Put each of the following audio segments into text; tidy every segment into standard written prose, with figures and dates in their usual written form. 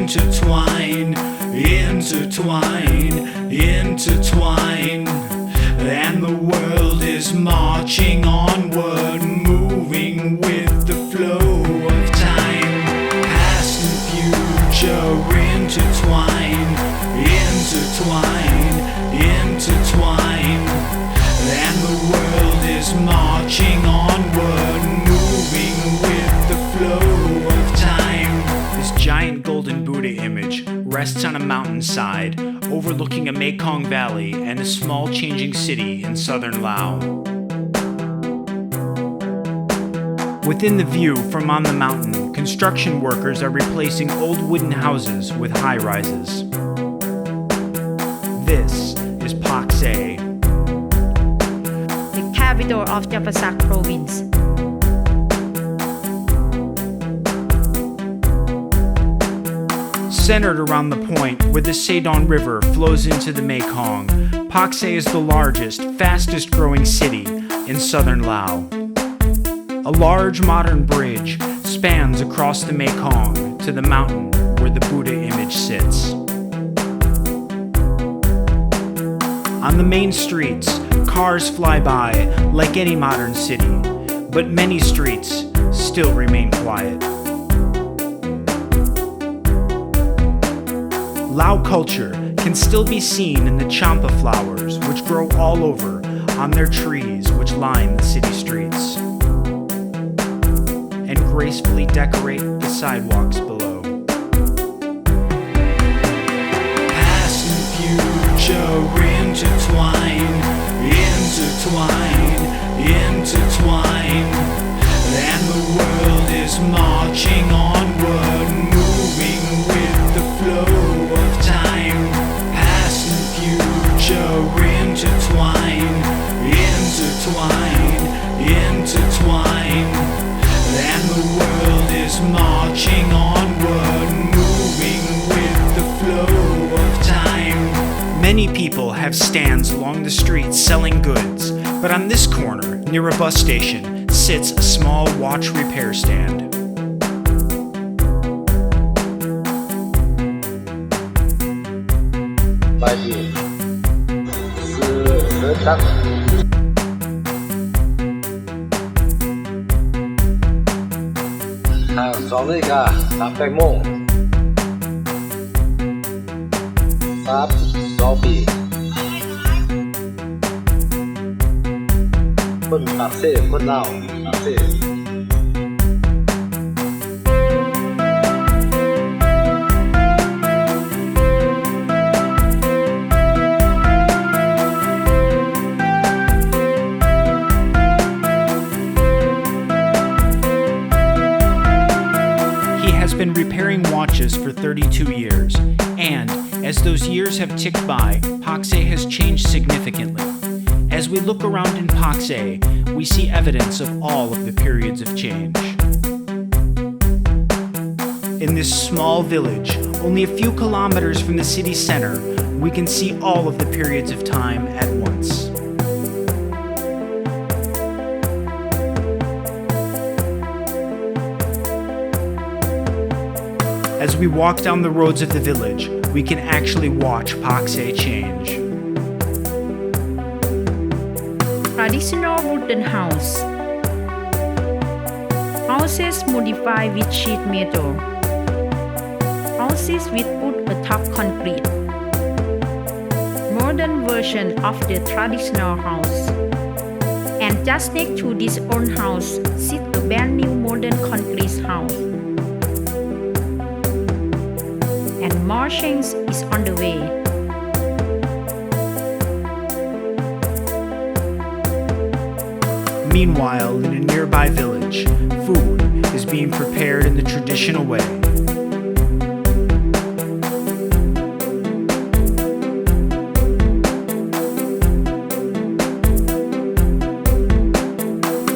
intertwine, intertwine, intertwine. And the world is marching onward, moving with the flow of time. Past and future intertwine, intertwine, intertwine. And the world is marching onward, moving with the flow of time. This giant golden Buddha image rests on a mountainside overlooking a Mekong Valley and a small changing city in southern Laos. Within the view from on the mountain, construction workers are replacing old wooden houses with high-rises. This is Pakse, the capital of Champasak province. Centered around the point where the Zadan River flows into the Mekong, Pakse is the largest, fastest growing city in southern Laos. A large modern bridge spans across the Mekong to the mountain where the Buddha image sits. On the main streets, cars fly by like any modern city, but many streets still remain quiet. Lao culture can still be seen in the champa flowers which grow all over on their trees which line the city streets and gracefully decorate the sidewalks below. Past and future intertwine, intertwine, intertwine. And the world is marching onward, moving with the flow of time. Past and future intertwine, intertwine, intertwine. And the world is marching onward, moving with the flow of time. Many people have stands along the streets selling goods, but on this corner, near a bus station, sits a small watch repair stand. Been repairing watches for 32 years, and as those years have ticked by, Pakse has changed significantly. As we look around in Pakse, we see evidence of all of the periods of change. In this small village, only a few kilometers from the city center, we can see all of the periods of time at once. As we walk down the roads of the village, we can actually watch Pakse change. Traditional wooden house. Houses modified with sheet metal. Houses with wood atop concrete. Modern version of the traditional house. And just next to this old house sits a brand new modern concrete house. And more change is on the way. Meanwhile, in a nearby village, food is being prepared in the traditional way.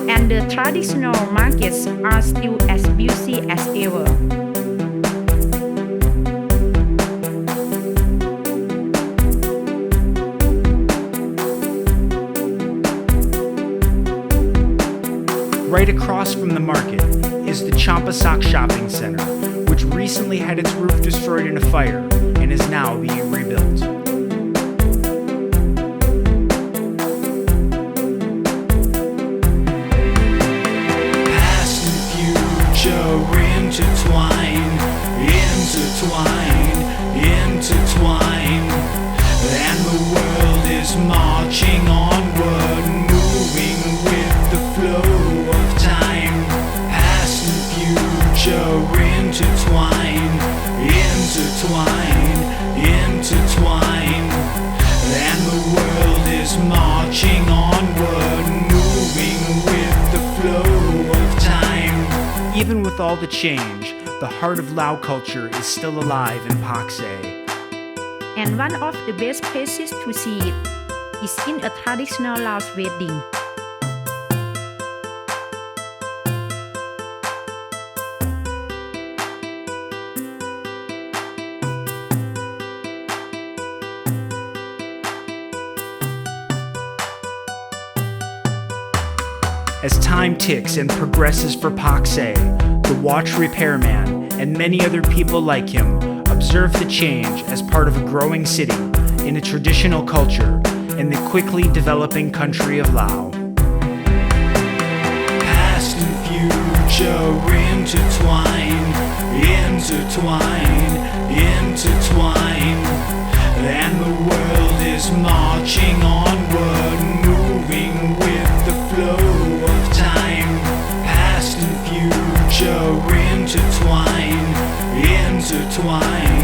And the traditional markets are still as busy as ever. Right across from the market is the Champasak Shopping Center, which recently had its roof destroyed in a fire and is now being rebuilt. Past and future intertwine, intertwine, and the world is marching onward, moving with the flow of time. Past and future intertwine, intertwine, and the world is marching onward, moving with the flow of time. Even with all the change, the heart of Lao culture is still alive in Pakse. And one of the best places to see it is in a traditional Laos wedding. As time ticks and progresses for Pakse, the watch repairman and many other people like him observe the change as part of a growing city in a traditional culture in the quickly developing country of Laos. Past and future intertwine, and the world is marching onward, moving with the flow of time. Past and future intertwine,